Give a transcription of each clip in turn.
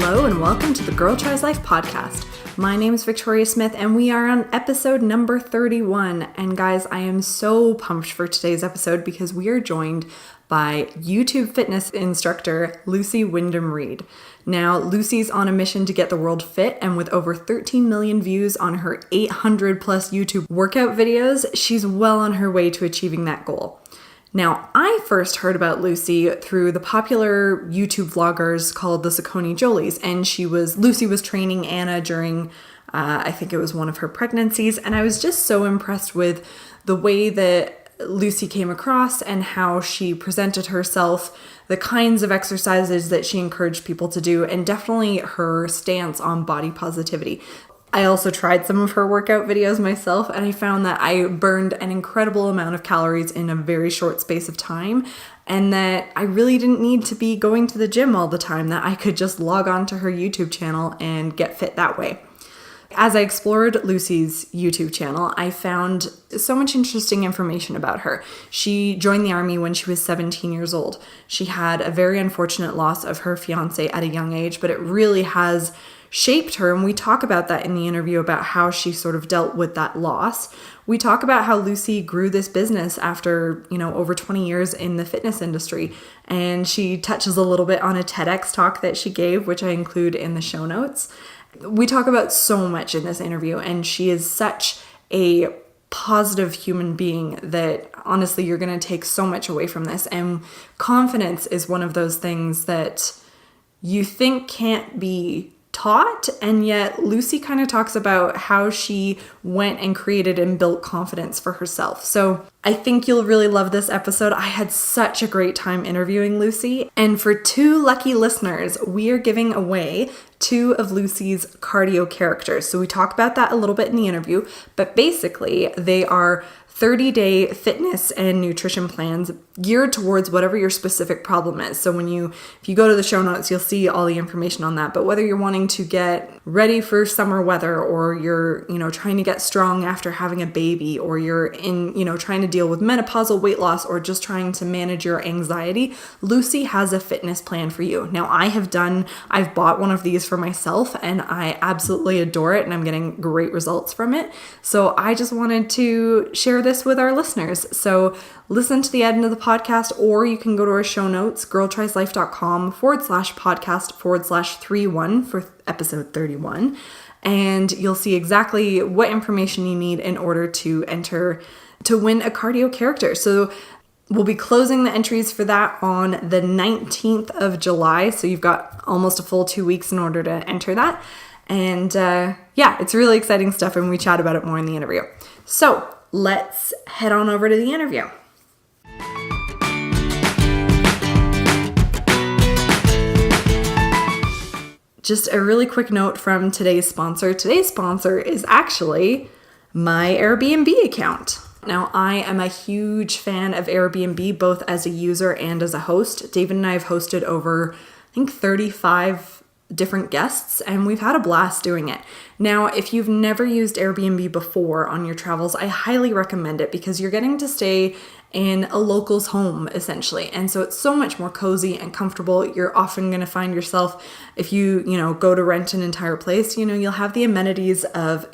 Hello and welcome to the Girl Tries Life podcast. My name is Victoria Smith and we are on episode number 31. And guys, I am so pumped for today's episode because we are joined by YouTube fitness instructor Lucy Wyndham-Read. Now, Lucy's on a mission to get the world fit, and with over 13 million views on her 800 plus YouTube workout videos, she's well on her way to achieving that goal. Now, I first heard about Lucy through the popular YouTube vloggers called the Saucony Jolies, and Lucy was training Anna during, I think it was one of her pregnancies, and I was just so impressed with the way that Lucy came across and how she presented herself, the kinds of exercises that she encouraged people to do, and definitely her stance on body positivity. I also tried some of her workout videos myself, and I found that I burned an incredible amount of calories in a very short space of time, and that I really didn't need to be going to the gym all the time, that I could just log on to her YouTube channel and get fit that way. As I explored Lucy's YouTube channel, I found so much interesting information about her. She joined the army when she was 17 years old. She had a very unfortunate loss of her fiance at a young age, but it really has shaped her, and we talk about that in the interview about how she sort of dealt with that loss. We talk about how Lucy grew this business after, over 20 years in the fitness industry, and she touches a little bit on a TEDx talk that she gave, which I include in the show notes. We talk about so much in this interview, and she is such a positive human being that honestly you're going to take so much away from this. And confidence is one of those things that you think can't be taught, and yet Lucy kind of talks about how she went and created and built confidence for herself. So I think you'll really love this episode. I had such a great time interviewing Lucy, and for 2 lucky listeners, we are giving away 2 of Lucy's cardio characters. So we talk about that a little bit in the interview, but basically they are 30-day fitness and nutrition plans geared towards whatever your specific problem is. So if you go to the show notes, you'll see all the information on that. But whether you're wanting to get ready for summer weather, or you're, trying to get strong after having a baby, or you're trying to deal with menopausal weight loss, or just trying to manage your anxiety, Lucy has a fitness plan for you. Now, I've bought one of these for myself, and I absolutely adore it, and I'm getting great results from it. So I just wanted to share this with our listeners. So listen to the end of the podcast, or you can go to our show notes, girltrieslife.com/podcast/31 for episode 31. And you'll see exactly what information you need in order to enter to win a cardio character. So we'll be closing the entries for that on the 19th of July. So you've got almost a full 2 weeks in order to enter that. And it's really exciting stuff, and we chat about it more in the interview. So let's head on over to the interview. Just a really quick note from today's sponsor. Today's sponsor is actually my Airbnb account. Now, I am a huge fan of Airbnb, both as a user and as a host. David and I have hosted over, 35 different guests, and we've had a blast doing it. Now, if you've never used Airbnb before on your travels, I highly recommend it because you're getting to stay in a local's home, essentially. And so it's so much more cozy and comfortable. You're often going to find yourself, if you go to rent an entire place, you'll have the amenities of,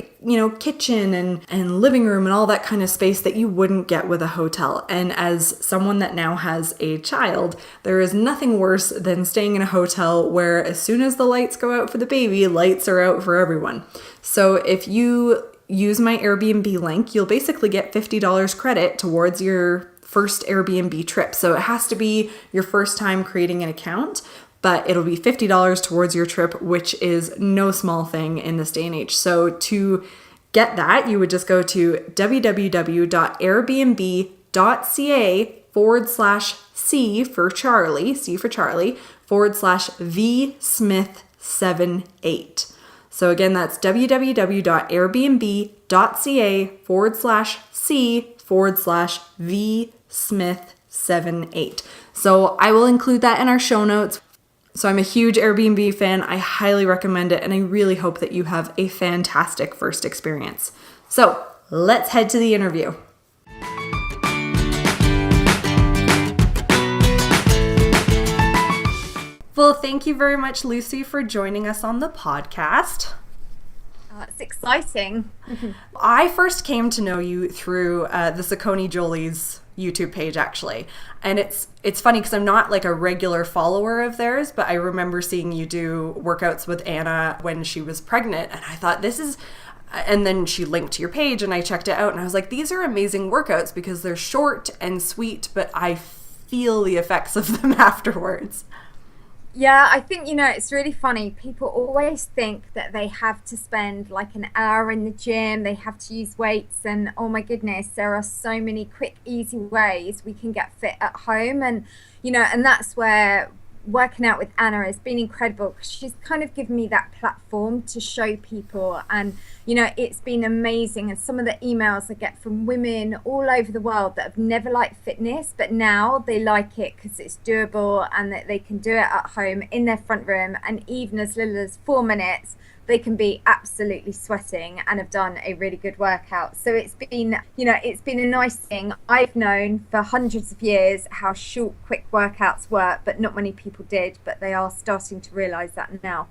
kitchen and living room and all that kind of space that you wouldn't get with a hotel. And as someone that now has a child, there is nothing worse than staying in a hotel where as soon as the lights go out for the baby, lights are out for everyone. So if you use my Airbnb link, you'll basically get $50 credit towards your first Airbnb trip. So it has to be your first time creating an account, but it'll be $50 towards your trip, which is no small thing in this day and age. So to get that, you would just go to www.airbnb.ca/C for Charlie, /VSmith78. So again, that's www.airbnb.ca/C/VSmith78. So I will include that in our show notes. So I'm a huge Airbnb fan. I highly recommend it, and I really hope that you have a fantastic first experience. So let's head to the interview. Well, thank you very much, Lucy, for joining us on the podcast. It's exciting. I first came to know you through the Saucony Jolie's YouTube page, actually. And it's funny because I'm not like a regular follower of theirs, but I remember seeing you do workouts with Anna when she was pregnant. And I thought, this is... And then she linked to your page and I checked it out and I was like, these are amazing workouts because they're short and sweet, but I feel the effects of them afterwards. Yeah, I think, it's really funny. People always think that they have to spend like an hour in the gym, they have to use weights, and oh my goodness, there are so many quick, easy ways we can get fit at home. And that's where working out with Anna has been incredible because she's kind of given me that platform to show people. And it's been amazing. And some of the emails I get from women all over the world that have never liked fitness, but now they like it because it's doable and that they can do it at home in their front room, and even as little as 4 minutes they can be absolutely sweating and have done a really good workout. So it's been a nice thing. I've known for hundreds of years how short, quick workouts work, but not many people did, but they are starting to realize that now.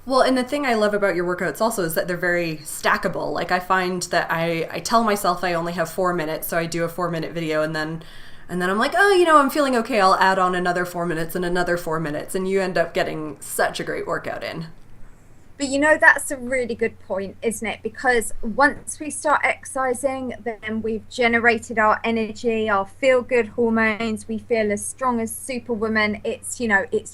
Well, and the thing I love about your workouts also is that they're very stackable. Like I find that I tell myself I only have 4 minutes, so I do a 4-minute video and then I'm like, oh, I'm feeling okay. I'll add on another 4 minutes and another 4 minutes, and you end up getting such a great workout in. But that's a really good point, isn't it? Because once we start exercising, then we've generated our energy, our feel-good hormones. We feel as strong as Superwoman. It's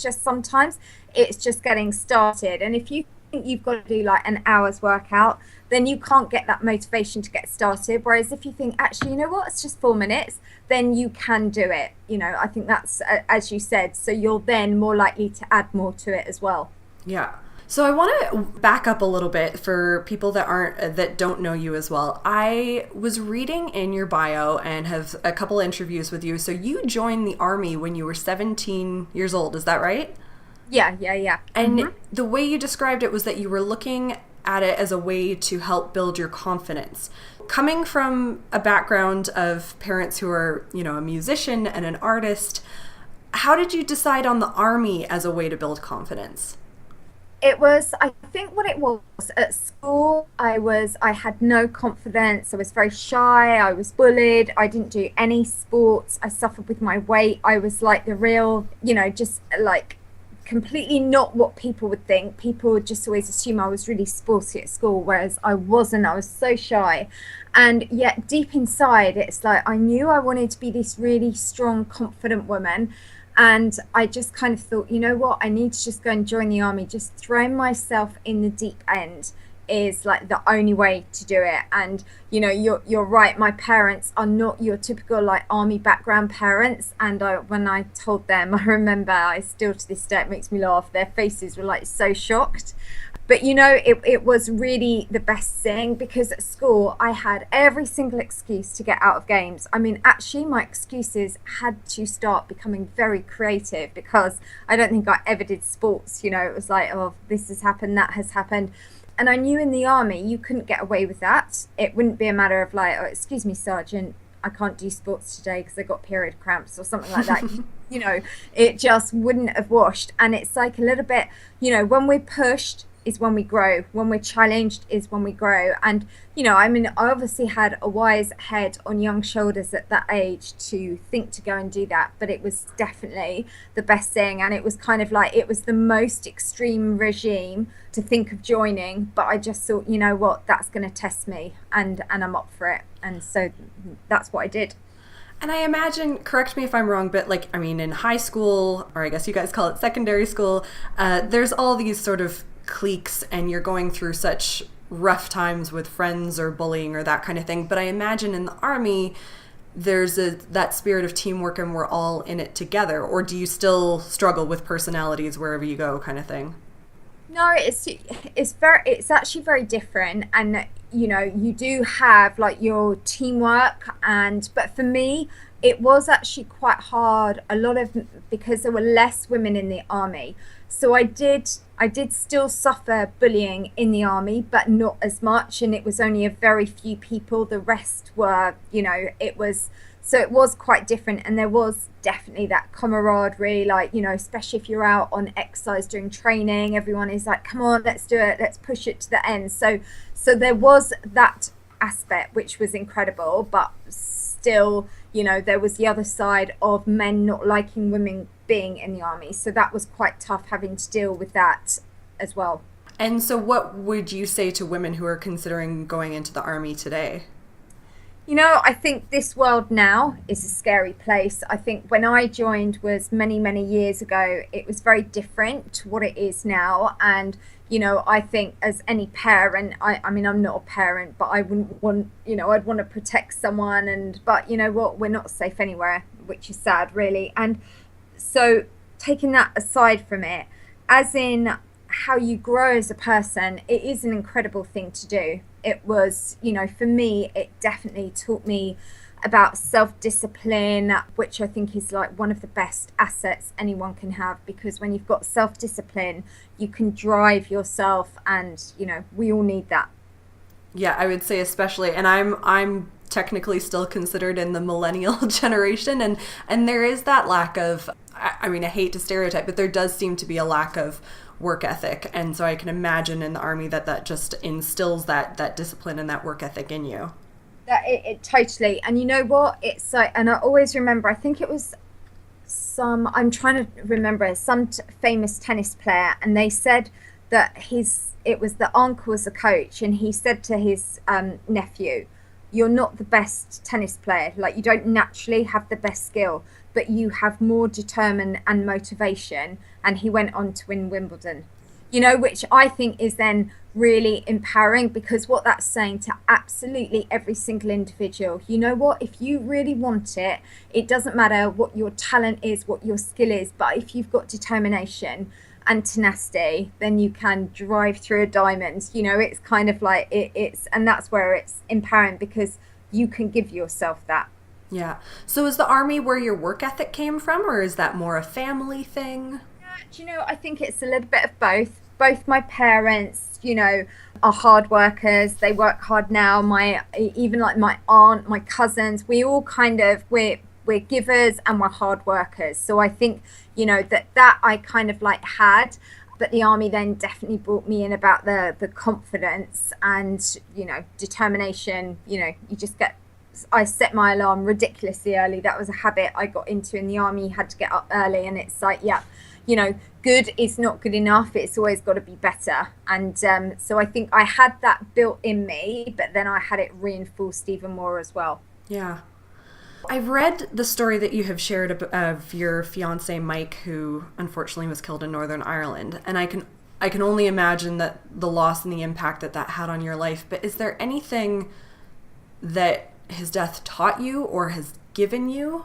just sometimes it's just getting started. And if you think you've got to do like an hour's workout, then you can't get that motivation to get started. Whereas if you think, actually, you know what, it's just 4 minutes, then you can do it. I think that's, as you said, so you're then more likely to add more to it as well. Yeah. So I want to back up a little bit for people that don't know you as well. I was reading in your bio and have a couple interviews with you. So you joined the Army when you were 17 years old. Is that right? Yeah. And the way you described it was that you were looking at it as a way to help build your confidence. Coming from a background of parents who are, a musician and an artist, how did you decide on the Army as a way to build confidence? I think what it was at school, I had no confidence. I was very shy. I was bullied. I didn't do any sports. I suffered with my weight. I was like the real, just like completely not what people would think. People would just always assume I was really sporty at school, whereas I wasn't. I was so shy. And yet deep inside, it's like I knew I wanted to be this really strong, confident woman. And I just kind of thought, you know what, I need to just go and join the Army. Just throwing myself in the deep end is like the only way to do it. And you're right, my parents are not your typical like Army background parents. And when I told them, I remember, I still to this day, it makes me laugh, their faces were like so shocked. But it was really the best thing, because at school I had every single excuse to get out of games. I mean, actually my excuses had to start becoming very creative, because I don't think I ever did sports. It was like, oh, this has happened, that has happened. And I knew in the Army you couldn't get away with that. It wouldn't be a matter of like, oh, excuse me, Sergeant, I can't do sports today because I got period cramps or something like that. It just wouldn't have washed. And it's like a little bit, when we're pushed is when we grow. When we're challenged is when we grow. And I obviously had a wise head on young shoulders at that age to think to go and do that, but it was definitely the best thing. And it was kind of like, it was the most extreme regime to think of joining, but I just thought, you know what, that's going to test me, and I'm up for it. And so that's what I did. And I imagine, correct me if I'm wrong, but in high school, or I guess you guys call it secondary school, there's all these sort of cliques, and you're going through such rough times with friends or bullying or that kind of thing. But I imagine in the Army, there's that spirit of teamwork and we're all in it together. Or do you still struggle with personalities wherever you go, kind of thing? No, it's actually very different. And you do have like your teamwork, but for me it was actually quite hard, because there were less women in the Army. So I did still suffer bullying in the Army, but not as much. And it was only a very few people. The rest were, it was So it was quite different, and there was definitely that camaraderie, like, you know, especially if you're out on exercise during training, everyone is like, come on, let's do it, let's push it to the end. So there was that aspect which was incredible, but still, you know, there was the other side of men not liking women being in the army, so that was quite tough having to deal with that as well. And so what would you say to women who are considering going into the army today? You know, I think this world now is a scary place. I think when I joined was many, many years ago, it was very different to what it is now. And, you know, I think as any parent, I mean, I'm not a parent, but I wouldn't want, you know, I'd want to protect someone. And, but you know what, we're not safe anywhere, which is sad, really. And so taking that aside from it, as in how you grow as a person, it is an incredible thing to do. It was, you know, for me, it definitely taught me about self-discipline, which I think is like one of the best assets anyone can have, because when you've got self-discipline, you can drive yourself, and, you know, we all need that. Yeah, I would say especially, and I'm technically still considered in the millennial generation, and there is that lack of, I mean, I hate to stereotype, but there does seem to be a lack of work ethic, and so I can imagine in the army that just instills that discipline and that work ethic in you. That it totally, and you know what, it's like, and I always remember, I think it was some, I'm trying to remember, some famous tennis player, and they said that it was the uncle was a coach, and he said to his nephew, you're not the best tennis player, like, you don't naturally have the best skill, but you have more determination and motivation. And he went on to win Wimbledon, you know, which I think is then really empowering, because what that's saying to absolutely every single individual, you know what, if you really want it, it doesn't matter what your talent is, what your skill is, but if you've got determination and tenacity, then you can drive through a diamond. You know, it's kind of like it's, and that's where it's empowering, because you can give yourself that. Yeah. So is the army where your work ethic came from, or is that more a family thing? Do you know, I think it's a little bit of both. Both my parents, you know, are hard workers. They work hard now. Even like my aunt, my cousins, we all kind of, we're givers and we're hard workers. So I think, you know, that I kind of like had, but the army then definitely brought me in about the confidence and, you know, determination. You know, you just get, I set my alarm ridiculously early. That was a habit I got into in the army. You had to get up early, and it's like, yeah, you know, good is not good enough. It's always got to be better. And so I think I had that built in me, but then I had it reinforced even more as well. Yeah. I've read the story that you have shared of your fiance Mike, who unfortunately was killed in Northern Ireland, and I can only imagine that the loss and the impact that had on your life. But is there anything that his death taught you or has given you?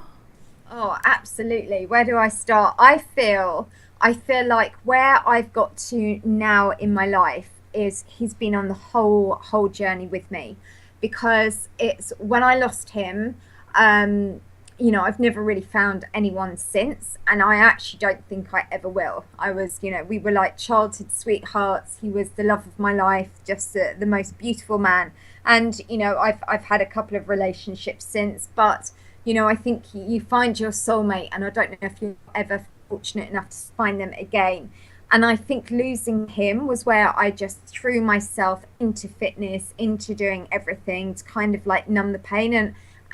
Oh, absolutely. Where do I start? I feel like where I've got to now in my life is he's been on the whole journey with me, because it's when I lost him, you know, I've never really found anyone since, and I actually don't think I ever will. I was, you know, we were like childhood sweethearts. He was the love of my life, just the most beautiful man. And, you know, I've had a couple of relationships since, but, you know, I think you find your soulmate, and I don't know if you're ever fortunate enough to find them again. And I think losing him was where I just threw myself into fitness, into doing everything to kind of like numb the pain,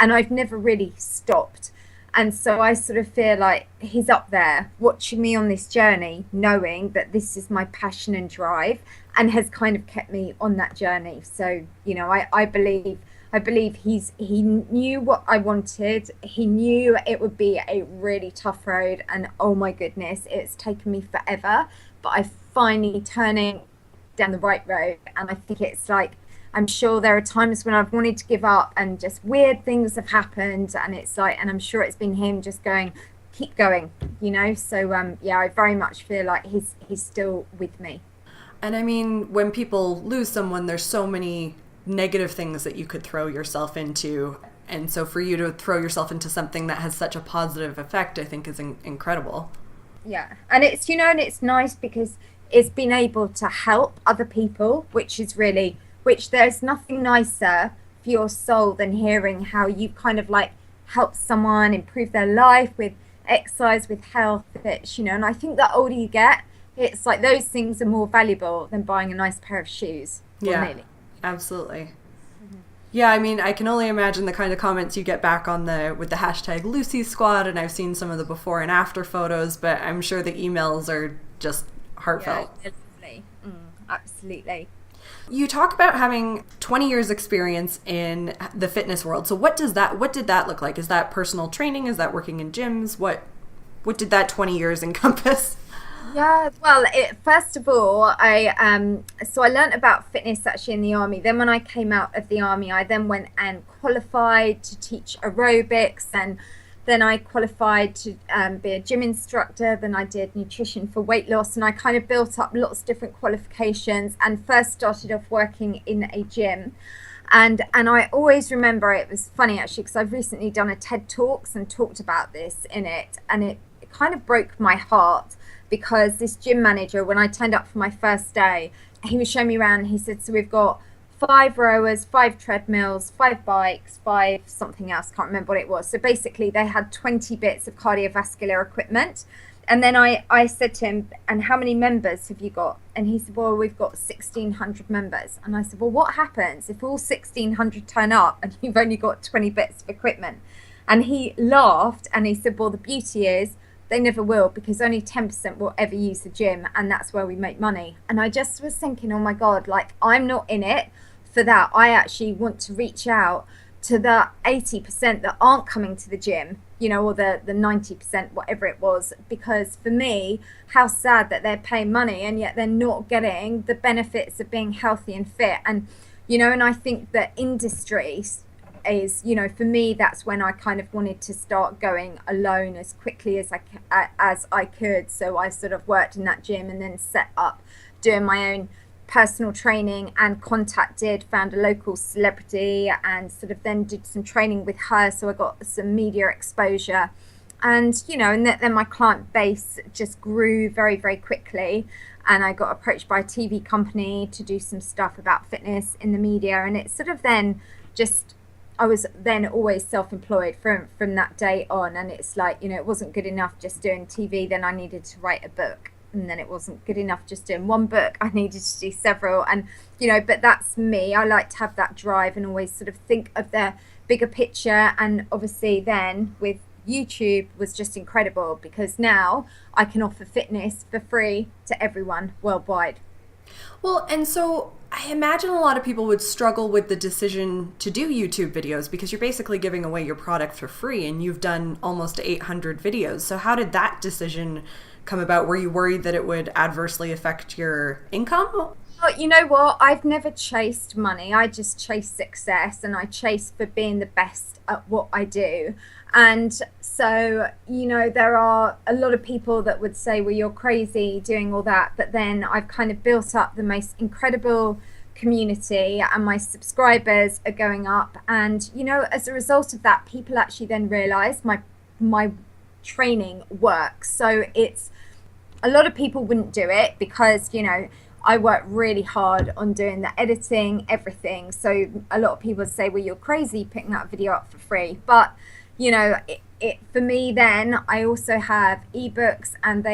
and I've never really stopped. And so I sort of feel like he's up there watching me on this journey, knowing that this is my passion and drive, and has kind of kept me on that journey. So, you know, I believe he knew what I wanted. He knew it would be a really tough road, and oh my goodness, it's taken me forever, but I'm finally turning down the right road. And I think it's like, I'm sure there are times when I've wanted to give up and just weird things have happened, and it's like, and I'm sure it's been him just going, keep going, you know. So yeah, I very much feel like he's still with me. And I mean, when people lose someone, there's so many negative things that you could throw yourself into, and so for you to throw yourself into something that has such a positive effect, I think is incredible. Yeah, and it's, you know, and it's nice because it's been able to help other people, which is really, which there's nothing nicer for your soul than hearing how you kind of like help someone improve their life with exercise, with health, it's, and I think the older you get, it's like those things are more valuable than buying a nice pair of shoes. Yeah, nearly. absolutely. Yeah, I mean, I can only imagine the kind of comments you get back on with the hashtag Lucy Squad, and I've seen some of the before and after photos, but I'm sure the emails are just heartfelt. Yeah, definitely. Absolutely. You talk about having 20 years experience in the fitness world. So what did that look like? Is that personal training? Is that working in gyms? What did that 20 years encompass? Yeah, well, first of all, I learned about fitness actually in the army. Then when I came out of the army, I then went and qualified to teach aerobics, and then I qualified to be a gym instructor. Then I did nutrition for weight loss, and I kind of built up lots of different qualifications, and first started off working in a gym. And I always remember, it was funny actually, because I've recently done a TED Talks and talked about this in it, and it kind of broke my heart, because this gym manager, when I turned up for my first day, he was showing me around, and he said, so we've got 5 rowers, 5 treadmills, 5 bikes, 5 something else, can't remember what it was. So basically they had 20 bits of cardiovascular equipment. And then I said to him, and how many members have you got? And he said, well, we've got 1,600 members. And I said, well, what happens if all 1,600 turn up and you've only got 20 bits of equipment? And he laughed, and he said, well, the beauty is they never will, because only 10% will ever use the gym, and that's where we make money. And I just was thinking, oh my God, like, I'm not in it for that. I actually want to reach out to the 80% that aren't coming to the gym, or the 90%, whatever it was, because for me, how sad that they're paying money and yet they're not getting the benefits of being healthy and fit. And, and I think that industry is, for me, that's when I kind of wanted to start going alone as quickly as I could. So I sort of worked in that gym and then set up doing my own personal training, and found a local celebrity, and sort of then did some training with her. So I got some media exposure, and, and then my client base just grew very, very quickly. And I got approached by a TV company to do some stuff about fitness in the media. And it sort of then just, I was then always self-employed from that day on. And it's like, it wasn't good enough just doing TV. Then I needed to write a book. And then it wasn't good enough just doing one book. I needed to do several. And, but that's me. I like to have that drive and always sort of think of the bigger picture. And obviously then with YouTube was just incredible, because now I can offer fitness for free to everyone worldwide. Well, and so I imagine a lot of people would struggle with the decision to do YouTube videos, because you're basically giving away your product for free, and you've done almost 800 videos. So how did that decision come about? Were you worried that it would adversely affect your income? Well, you know what? I've never chased money. I just chase success, and I chase for being the best at what I do. And so, there are a lot of people that would say, well, you're crazy doing all that. But then I've kind of built up the most incredible community, and my subscribers are going up. And, as a result of that, people actually then realize my training works. So it's, a lot of people wouldn't do it because, I work really hard on doing the editing, everything. So a lot of people say, well, you're crazy picking that video up for free. But, for me then, I also have ebooks, and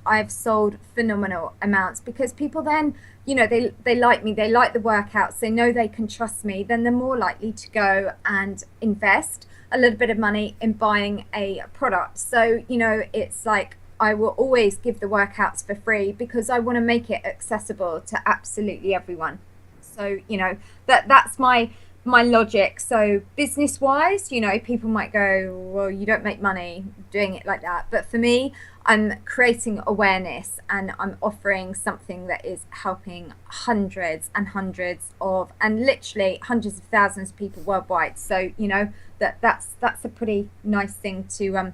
I've sold phenomenal amounts, because people then, they like me, they like the workouts, they know they can trust me, then they're more likely to go and invest a little bit of money in buying a product. So, it's like, I will always give the workouts for free, because I want to make it accessible to absolutely everyone. So, that's my logic. So business wise, people might go, well, you don't make money doing it like that. But for me, I'm creating awareness, and I'm offering something that is helping hundreds and hundreds and literally hundreds of thousands of people worldwide. So, that's a pretty nice thing to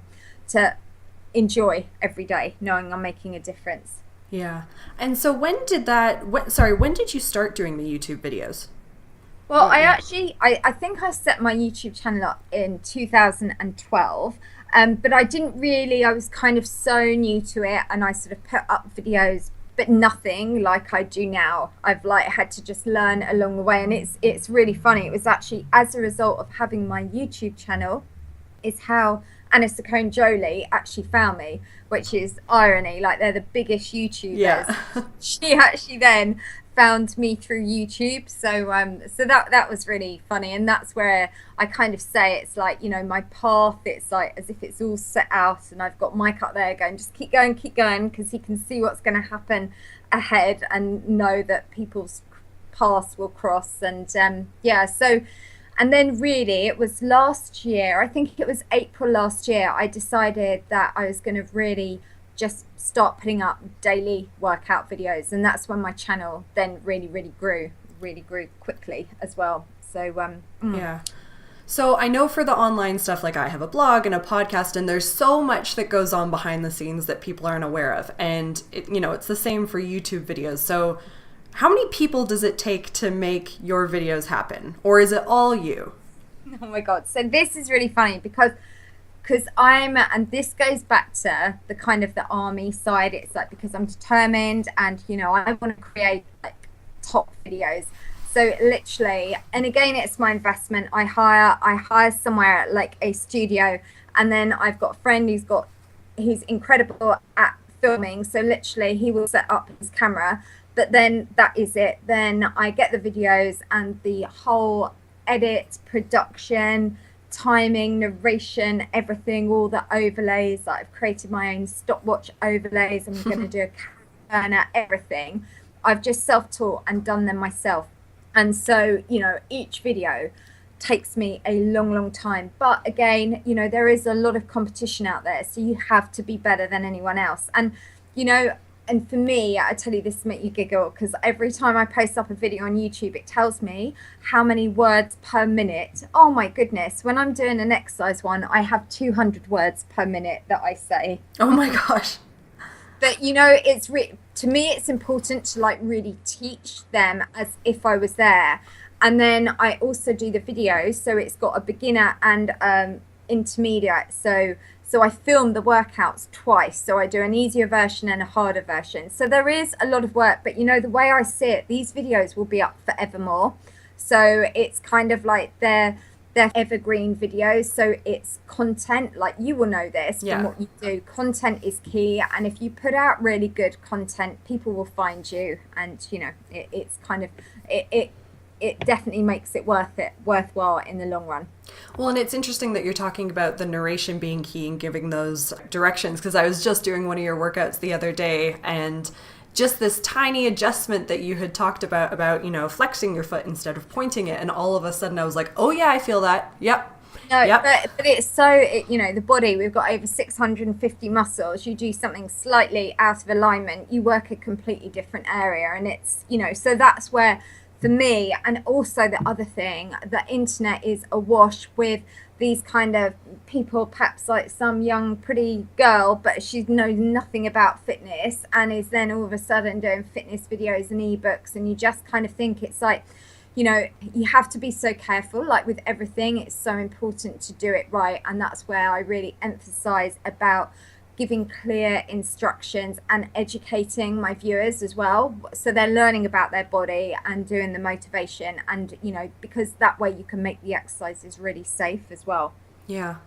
enjoy every day, knowing I'm making a difference. Yeah. And so when did you start doing the YouTube videos? Well, I think I set my YouTube channel up in 2012, but I was kind of so new to it, and I sort of put up videos, but nothing like I do now. I've had to just learn along the way, and it's really funny. It was actually as a result of having my YouTube channel is how Anna Saccone Jolie actually found me, which is irony. Like, they're the biggest YouTubers. Yeah. She actually then found me through YouTube. So that was really funny, and that's where I kind of say it's like, you know, my path. It's like as if it's all set out, and I've got Mike up there going, just keep going, because he can see what's going to happen ahead and know that people's paths will cross. And yeah, so. And then really it was last year, I think it was April last year, I decided that I was going to really just start putting up daily workout videos. And that's when my channel then really grew quickly as well. So, yeah. So I know for the online stuff, like I have a blog and a podcast, and there's so much that goes on behind the scenes that people aren't aware of. And, it's the same for YouTube videos. So how many people does it take to make your videos happen? Or is it all you? Oh my God. So this is really funny because and this goes back to the kind of the army side. It's like, because I'm determined and, I want to create like top videos. So literally, and again, it's my investment. I hire somewhere like a studio, and then I've got a friend who's incredible at filming. So literally he will set up his camera. But then that is it. Then I get the videos and the whole edit, production, timing, narration, everything, all the overlays. I've created my own stopwatch overlays. I'm going to do a camera, everything. I've just self-taught and done them myself. And so, each video takes me a long time. But again, there is a lot of competition out there. So you have to be better than anyone else. And, and for me, I tell you, this make you giggle, because every time I post up a video on YouTube, it tells me how many words per minute. Oh my goodness. When I'm doing an exercise one, I have 200 words per minute that I say. Oh my gosh. But, it's to me, it's important to like really teach them as if I was there. And then I also do the videos. So it's got a beginner and intermediate. So I film the workouts twice. So I do an easier version and a harder version. So there is a lot of work, but the way I see it, these videos will be up forevermore. So it's kind of like they're evergreen videos. So it's content, like you will know this from what you do. Content is key. And if you put out really good content, people will find you. And, it's kind of, it definitely makes it worthwhile in the long run. Well, and it's interesting that you're talking about the narration being key and giving those directions, because I was just doing one of your workouts the other day, and just this tiny adjustment that you had talked about, flexing your foot instead of pointing it. And all of a sudden I was like, oh yeah, I feel that. Yep. No, yep. But it's so, the body, we've got over 650 muscles. You do something slightly out of alignment, you work a completely different area. And it's, so that's where, for me, and also the other thing, the internet is awash with these kind of people, perhaps like some young pretty girl, but she knows nothing about fitness and is then all of a sudden doing fitness videos and ebooks, and you just kind of think it's like, you have to be so careful. Like with everything, it's so important to do it right. And that's where I really emphasize about giving clear instructions and educating my viewers as well, so they're learning about their body and doing the motivation, and because that way you can make the exercises really safe as well. Yeah.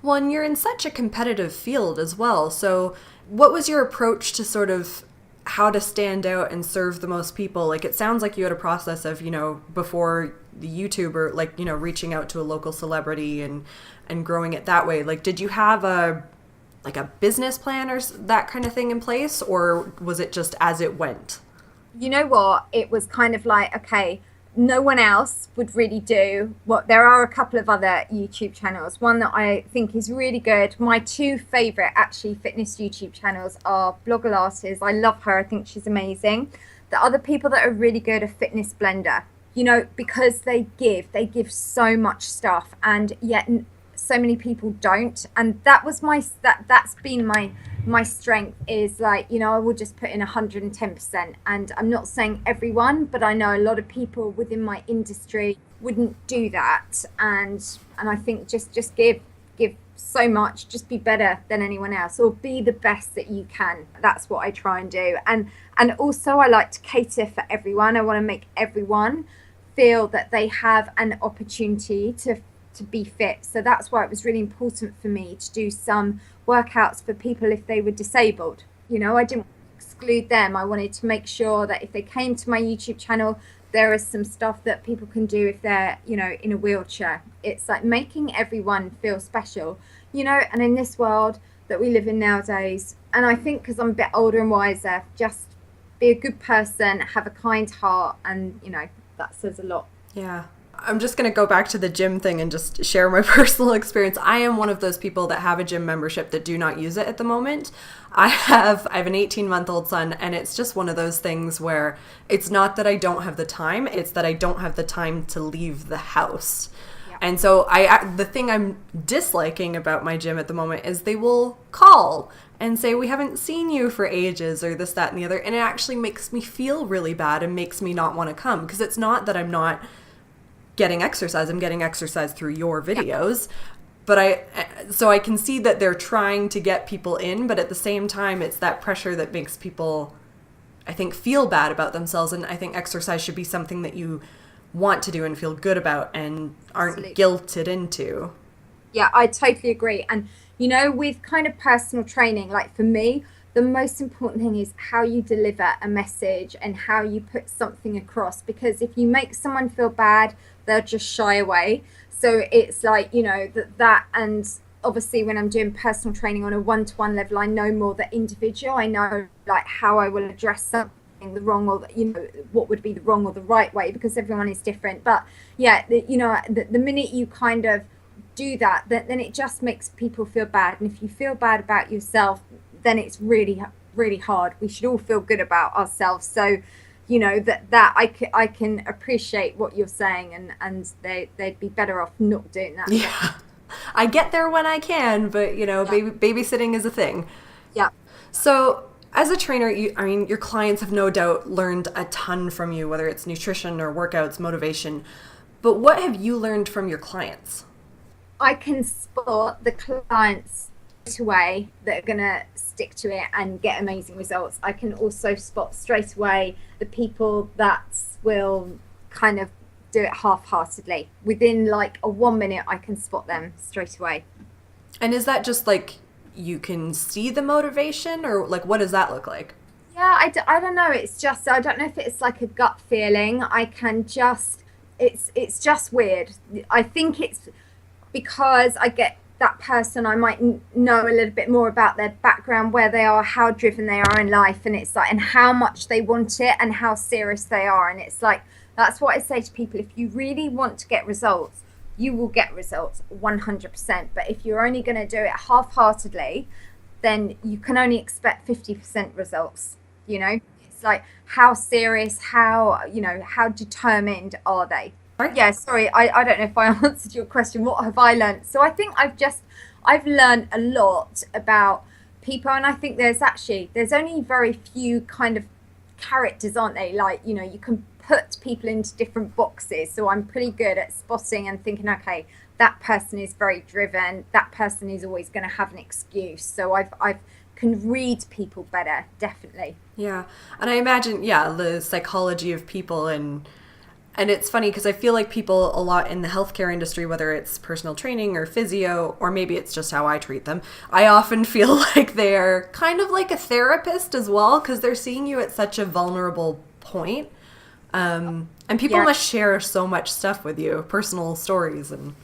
Well, and you're in such a competitive field as well, so what was your approach to sort of how to stand out and serve the most people? Like, it sounds like you had a process of, before the YouTuber, like, reaching out to a local celebrity and growing it that way. Like, did you have a business plan or that kind of thing in place, or was it just as it went? You know what? It was kind of like, okay, no one else would really do what. There are a couple of other YouTube channels. One that I think is really good. My two favorite actually fitness YouTube channels are Bloggalates. I love her. I think she's amazing. The other people that are really good are Fitness Blender, because they give so much stuff, and yet so many people don't. And that was that's been my strength, is like, I will just put in 110%. And I'm not saying everyone, but I know a lot of people within my industry wouldn't do that. And I think just give so much, just be better than anyone else, or be the best that you can. That's what I try and do. And also I like to cater for everyone. I want to make everyone feel that they have an opportunity to to be fit. So that's why it was really important for me to do some workouts for people if they were disabled. I didn't exclude them. I wanted to make sure that if they came to my YouTube channel, there is some stuff that people can do if they're, in a wheelchair. It's like making everyone feel special, and in this world that we live in nowadays, and I think because I'm a bit older and wiser, just be a good person, have a kind heart, and, that says a lot. Yeah. I'm just going to go back to the gym thing and just share my personal experience. I am one of those people that have a gym membership that do not use it at the moment. I have an 18-month-old son, and it's just one of those things where it's not that I don't have the time, it's that I don't have the time to leave the house. Yeah. And so the thing I'm disliking about my gym at the moment is they will call and say, we haven't seen you for ages, or this, that, and the other. And it actually makes me feel really bad and makes me not want to come, because it's not that I'm not getting exercise. I'm getting exercise through your videos. Yeah. But I can see that they're trying to get people in, but at the same time, it's that pressure that makes people, I think, feel bad about themselves. And I think exercise should be something that you want to do and feel good about and aren't guilted into. Yeah, I totally agree. And, with kind of personal training, like for me, the most important thing is how you deliver a message and how you put something across. Because if you make someone feel bad, they'll just shy away. So it's like, that, and obviously when I'm doing personal training on a one-to-one level, I know more the individual. I know like how I will address something the wrong, or what would be the wrong or the right way, because everyone is different. But yeah, the minute you kind of do that, then it just makes people feel bad. And if you feel bad about yourself, then it's really, really hard. We should all feel good about ourselves. So that I can appreciate what you're saying, and they'd be better off not doing that. Yeah, I get there when I can, but babysitting is a thing. Yeah. So as a trainer, your clients have no doubt learned a ton from you, whether it's nutrition or workouts, motivation. But what have you learned from your clients? I can spot the clients away that are going to stick to it and get amazing results. I can also spot straight away the people that will kind of do it half-heartedly. Within like a 1 minute, I can spot them straight away. And is that just like you can see the motivation, or like what does that look like? Yeah, I don't know. It's just, I don't know if it's like a gut feeling. I can just, it's just weird. I think it's because I get that person, I might know a little bit more about their background, where they are, how driven they are in life, and it's like, and how much they want it and how serious they are. And it's like, that's what I say to people. If you really want to get results, you will get results 100%. But if you're only going to do it half-heartedly, then you can only expect 50% results. It's like, how serious, how determined are they? Yeah, sorry, I don't know if I answered your question. What have I learned? So I think I've learned a lot about people, and I think there's only very few kind of characters, aren't they? Like, you can put people into different boxes. So I'm pretty good at spotting and thinking, okay, that person is very driven. That person is always going to have an excuse. So I can read people better, definitely. Yeah, and I imagine, the psychology of people And it's funny because I feel like people a lot in the healthcare industry, whether it's personal training or physio, or maybe it's just how I treat them, I often feel like they're kind of like a therapist as well, because they're seeing you at such a vulnerable point. And people must share so much stuff with you, personal stories. And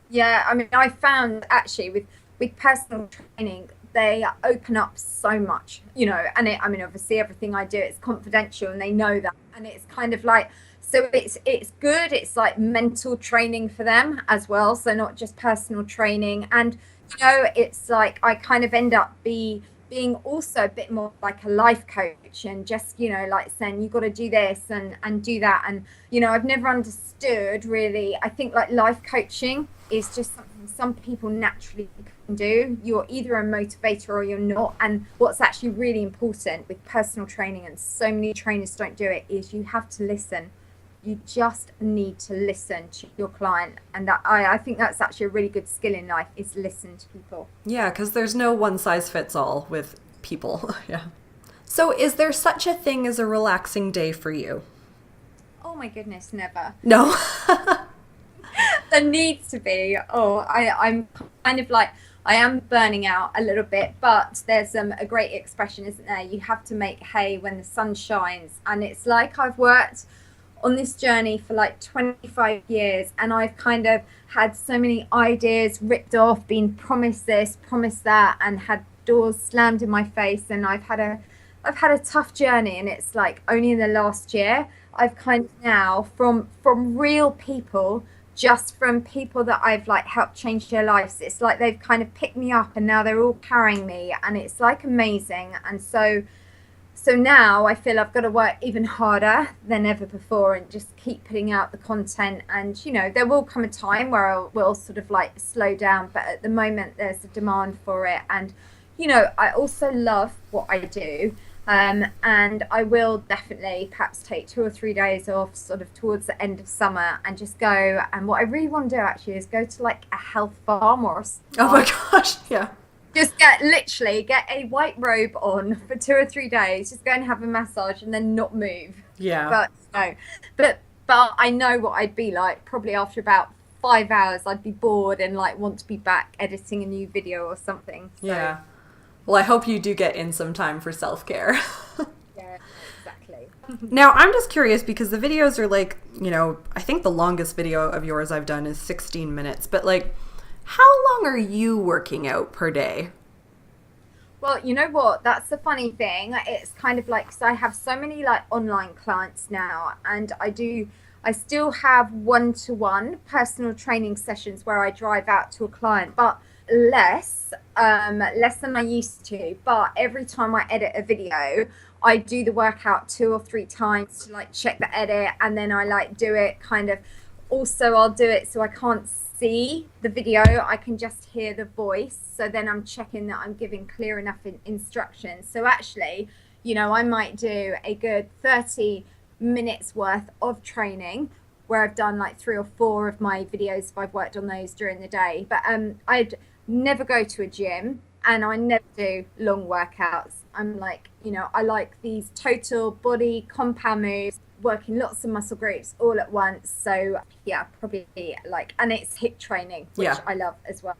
yeah, I found actually with personal training, they open up so much, and obviously everything I do, it's confidential, and they know that. And it's kind of like, so it's good. It's like mental training for them as well. So not just personal training. And, it's like I kind of end up being also a bit more like a life coach, and just, like saying, you got to do this and do that. And, I've never understood really. I think like life coaching is just something some people naturally can do. You're either a motivator or you're not. And what's actually really important with personal training, and so many trainers don't do it, is you have to listen. You just need to listen to your client. And that I think that's actually a really good skill in life, is listen to people. Yeah, because there's no one size fits all with people. Yeah. So is there such a thing as a relaxing day for you? Oh my goodness, never. No. There needs to be. I'm kind of like, I am burning out a little bit, but there's a great expression, isn't there? You have to make hay when the sun shines. And it's like I've worked on this journey for like 25 years, and I've kind of had so many ideas ripped off, been promised this, promised that, and had doors slammed in my face. And I've had a tough journey, and it's like only in the last year I've kind of now from real people, just from people that I've like helped change their lives, it's like they've kind of picked me up and now they're all carrying me, and it's like amazing. And so now I feel I've got to work even harder than ever before and just keep putting out the content. And you know, there will come a time where I will sort of like slow down, but at the moment there's a demand for it. And you know, I also love what I do. And I will definitely perhaps take 2 or 3 days off sort of towards the end of summer and just go. And what I really want to do actually is go to like a health farm or a spa. Oh my gosh, yeah. Just literally get a white robe on for 2 or 3 days, just go and have a massage and then not move. Yeah. But no, but I know what I'd be like. Probably after about 5 hours, I'd be bored and like want to be back editing a new video or something. So. Yeah. Well, I hope you do get in some time for self-care. Yeah, exactly. Now, I'm just curious because the videos are like, you know, I think the longest video of yours I've done is 16 minutes. But like, how long are you working out per day? Well, you know what? That's the funny thing. It's kind of like, so I have so many like online clients now, and I still have one-to-one personal training sessions where I drive out to a client, but less than I used to. But every time I edit a video, I do the workout 2 or 3 times to like check the edit, and then I like do it kind of, also I'll do it so I can't see the video, I can just hear the voice, so then I'm checking that I'm giving clear enough instructions. So actually, you know, I might do a good 30 minutes worth of training where I've done like 3 or 4 of my videos if I've worked on those during the day. But I'd never go to a gym, and I never do long workouts. I'm like, you know, I like these total body compound moves, working lots of muscle groups all at once. So yeah, probably like, and it's hip training, which I love as well.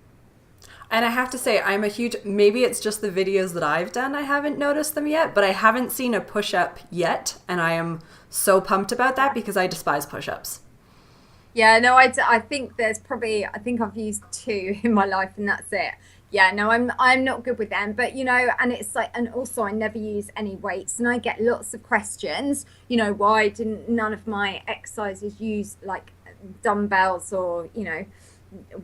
And I have to say, I'm a huge, maybe it's just the videos that I've done, I haven't noticed them yet, but I haven't seen a push-up yet. And I am so pumped about that because I despise push-ups. Yeah, no, I think there's probably, I think I've used 2 in my life and that's it. Yeah, no, I'm not good with them, but you know, and it's like, and also I never use any weights, and I get lots of questions, you know, why didn't none of my exercises use like dumbbells or, you know,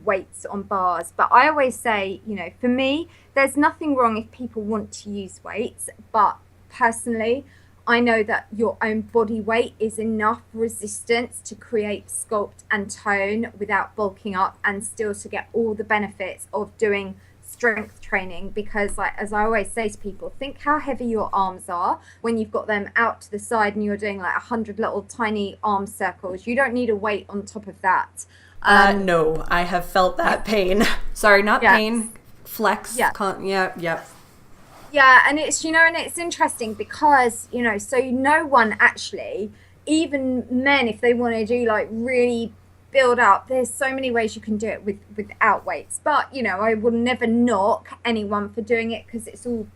weights on bars? But I always say, you know, for me, there's nothing wrong if people want to use weights, but personally, I know that your own body weight is enough resistance to create sculpt and tone without bulking up, and still to get all the benefits of doing strength training. Because like, as I always say to people, think how heavy your arms are when you've got them out to the side and you're doing like 100 little tiny arm circles. You don't need a weight on top of that. No, I have felt that pain. Sorry, not pain. Flex. Yeah. Yeah, and it's, you know, and it's interesting because, you know, so no one actually, even men, if they want to do like really build up, there's so many ways you can do it without weights. But, you know, I will never knock anyone for doing it because it's all,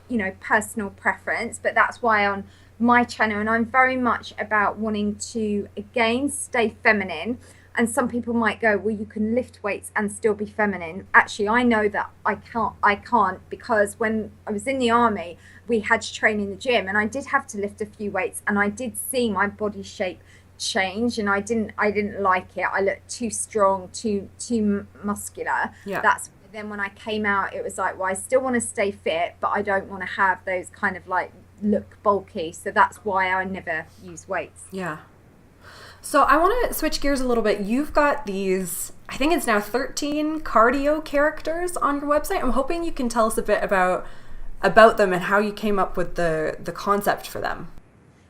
you know, personal preference. But that's why on my channel, and I'm very much about wanting to, again, stay feminine. And some people might go, well, you can lift weights and still be feminine. Actually, I know that I can't, because when I was in the army, we had to train in the gym, and I did have to lift a few weights, and I did see my body shape change, and I didn't like it. I looked too strong, too muscular. Yeah. That's then when I came out, it was like, well, I still want to stay fit, but I don't want to have those kind of like look bulky. So that's why I never use weights. Yeah. So I want to switch gears a little bit. You've got these, I think it's now 13 cardio characters on your website. I'm hoping you can tell us a bit about them and how you came up with the concept for them.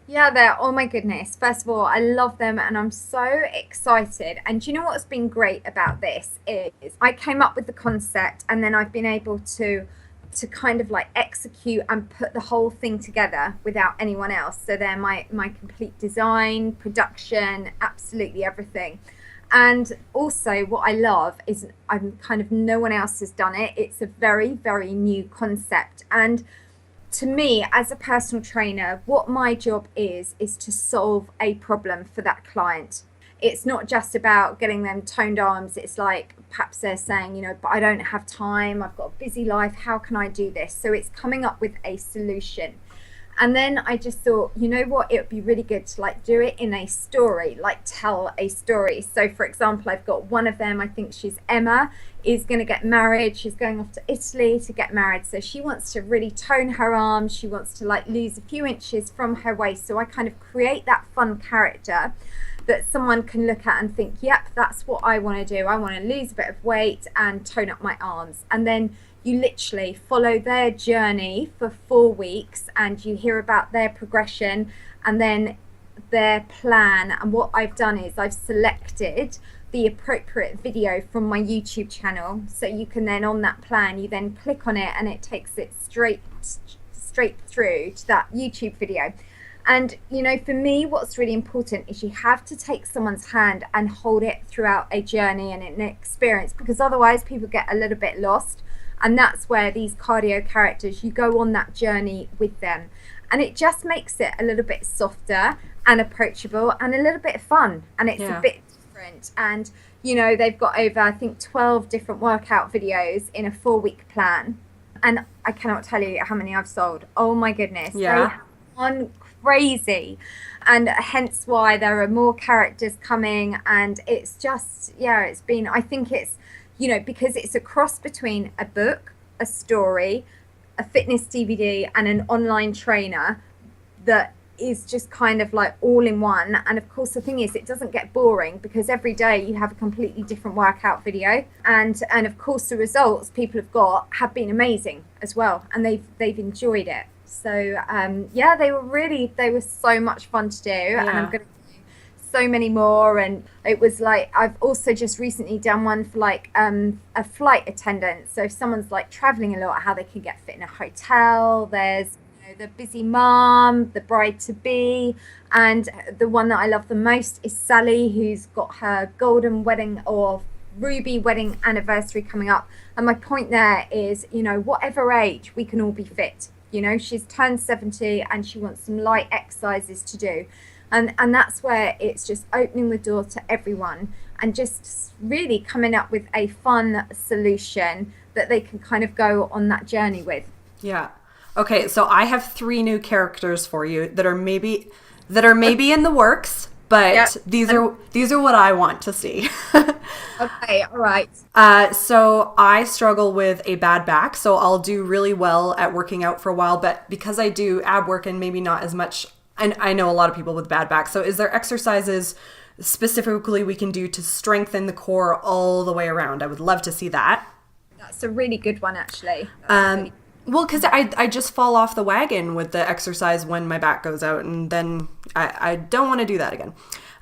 Yeah, oh my goodness. First of all, I love them and I'm so excited. And do you know what's been great about this is I came up with the concept, and then I've been able to kind of like execute and put the whole thing together without anyone else. So they're my complete design, production, absolutely everything. And also what I love is I'm kind of, no one else has done it. It's a very, very new concept. And to me, as a personal trainer, what my job is to solve a problem for that client. It's not just about getting them toned arms. It's like perhaps they're saying, but I don't have time. I've got a busy life. How can I do this? So it's coming up with a solution. And then I just thought, you know what, it would be really good to like do it in a story, like tell a story. So for example, I've got one of them, I think she's Emma, is going to get married. She's going off to Italy to get married. So she wants to really tone her arms. She wants to like lose a few inches from her waist. So I kind of create that fun character that someone can look at and think, yep, that's what I want to do. I want to lose a bit of weight and tone up my arms. And then you literally follow their journey for 4 weeks and you hear about their progression and then their plan. And what I've done is I've selected the appropriate video from my YouTube channel. So you can then, on that plan, you then click on it and it takes it straight through to that YouTube video. And, for me, what's really important is you have to take someone's hand and hold it throughout a journey and an experience, because otherwise people get a little bit lost. And that's where these cardio characters, you go on that journey with them. And it just makes it a little bit softer and approachable and a little bit fun. And it's a bit different. And, they've got over, I think, 12 different workout videos in a 4-week plan. And I cannot tell you how many I've sold. Oh, my goodness. Yeah. They have gone crazy. And hence why there are more characters coming. And it's just, it's been, I think it's, because it's a cross between a book, a story, a fitness DVD, and an online trainer that is just kind of like all in one. And of course, the thing is, it doesn't get boring because every day you have a completely different workout video. And of course, the results people have got have been amazing as well. And they've enjoyed it. So, they were so much fun to do. Yeah. And I'm going to so many more. And it was like, I've also just recently done one for like a flight attendant. So if someone's like traveling a lot, how they can get fit in a hotel. There's the busy mom, the bride to be, and the one that I love the most is Sally, who's got her golden wedding or ruby wedding anniversary coming up. And my point there is, whatever age, we can all be fit. She's turned 70 and she wants some light exercises to do. And that's where it's just opening the door to everyone and just really coming up with a fun solution that they can kind of go on that journey with. Yeah. Okay, so I have 3 new characters for you that are maybe in the works, but these are what I want to see. Okay, all right. So I struggle with a bad back, so I'll do really well at working out for a while, but because I do ab work and maybe not as much, and I know a lot of people with bad back. So is there exercises specifically we can do to strengthen the core all the way around? I would love to see that. That's a really good one, actually. Well, because I just fall off the wagon with the exercise when my back goes out, and then I don't want to do that again.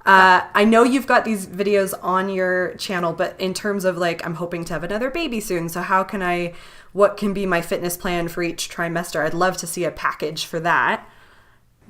I know you've got these videos on your channel, but in terms of like, I'm hoping to have another baby soon. So what can be my fitness plan for each trimester? I'd love to see a package for that.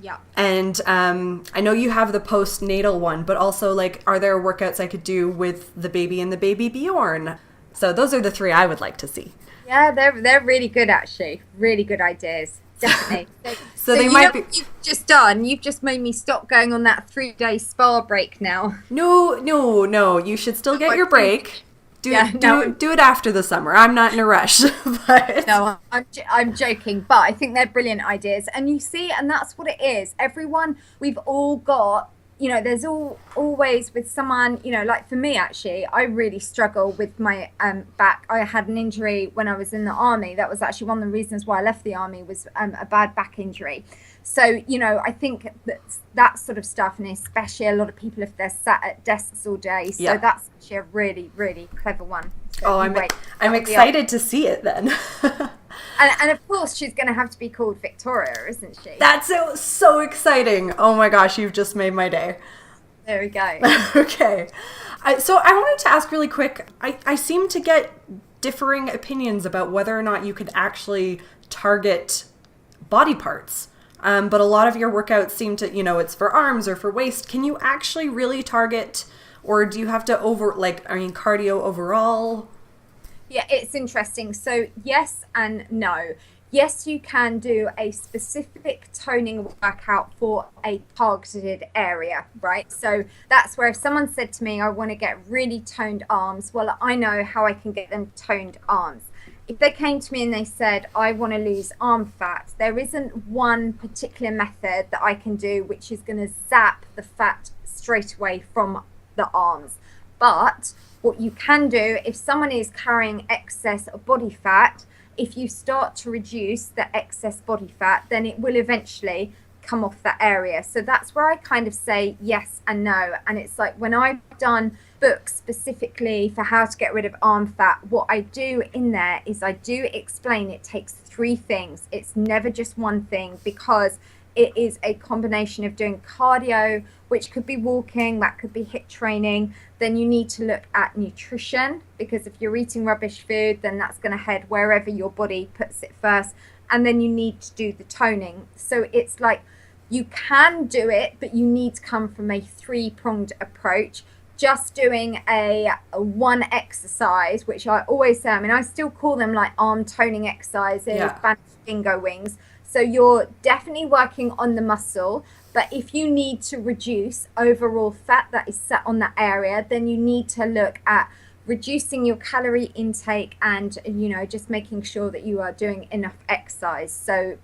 Yeah. And I know you have the postnatal one, but also like, are there workouts I could do with the baby and the baby Bjorn? So those are the 3 I would like to see. Yeah, they're really good, actually. Really good ideas. Definitely. So they might be. What you've just made me stop going on that 3-day spa break now. No. You should still get your break. Do it after the summer. I'm not in a rush. But... No, I'm joking. But I think they're brilliant ideas. And you see, and that's what it is. Everyone, we've all got, there's always with someone, like for me, actually, I really struggle with my back. I had an injury when I was in the army. That was actually one of the reasons why I left the army, was a bad back injury. So, I think that sort of stuff, and especially a lot of people, if they're sat at desks all day. So that's actually a really, really clever one. So I'm excited to see it then. And of course, she's going to have to be called Victoria, isn't she? That's so exciting. Oh my gosh, you've just made my day. There we go. Okay. So I wanted to ask really quick, I seem to get differing opinions about whether or not you could actually target body parts. But a lot of your workouts seem to, it's for arms or for waist. Can you actually really target Or do you have to cardio overall? Yeah, it's interesting. So yes and no. Yes, you can do a specific toning workout for a targeted area, right? So that's where if someone said to me, I want to get really toned arms, well, I know how I can get them toned arms. If they came to me and they said, I want to lose arm fat, there isn't one particular method that I can do which is going to zap the fat straight away from the arms. But what you can do, if someone is carrying excess body fat, if you start to reduce the excess body fat, then it will eventually come off that area. So that's where I kind of say yes and no. And it's like when I've done books specifically for how to get rid of arm fat, what I do in there is I do explain it takes 3 things. It's never just one thing, because it is a combination of doing cardio, which could be walking, that could be HIIT training. Then you need to look at nutrition, because if you're eating rubbish food, then that's going to head wherever your body puts it first. And then you need to do the toning. So it's like you can do it, but you need to come from a 3-pronged approach. Just doing a one exercise, which I always say, I mean, I still call them like arm toning exercises, Spanish bingo wings. So you're definitely working on the muscle, but if you need to reduce overall fat that is set on that area, then you need to look at reducing your calorie intake and, just making sure that you are doing enough exercise. So